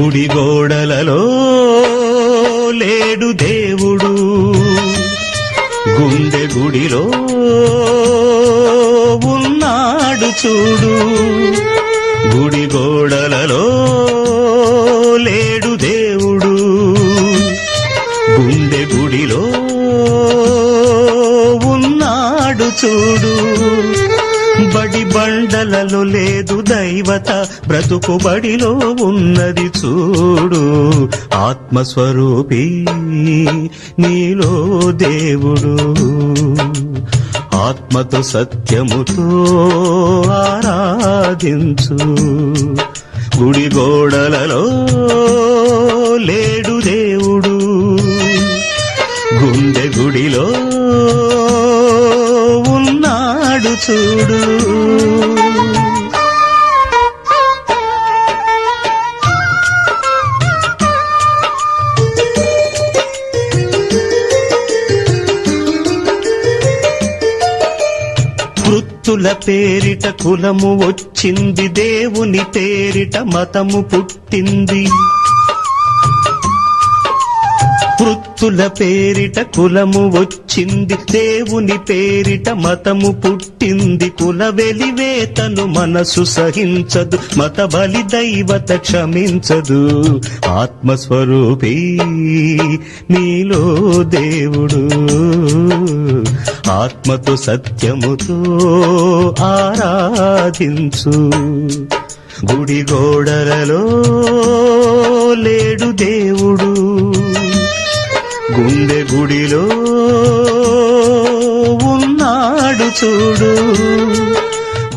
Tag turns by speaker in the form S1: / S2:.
S1: గుడి గోడలలో లేడు దేవుడు, గుండె గుడిలో ఉన్నాడు చూడు. గుడి గోడలలో లేడు దేవుడు, గుండె గుడిలో ఉన్నాడు చూడు. బడి బండలలో లేదు దైవత, బ్రతుకు బడిలో ఉన్నది చూడు. ఆత్మస్వరూపి నీలో దేవుడు, ఆత్మతో సత్యముతో ఆరాధించు. గుడి గోడలలో లేడు దేవుడు, గుండె గుడిలో ఉన్నాడు చూడు. వృత్తుల పేరిట కులము వచ్చింది, దేవుని పేరిట మతము పుట్టింది. వృత్తుల పేరిట కులము వచ్చింది, దేవుని పేరిట మతము పుట్టింది. కుల వెలివేతను మనసు సహించదు, మత బలి దైవత క్షమించదు. ఆత్మస్వరూపి నీలో దేవుడు, ఆత్మతో సత్యముతో ఆరాధించు. గుడి గోడలలో లేడు దేవుడు, గుండె గుడిలో ఉన్నాడు చూడు.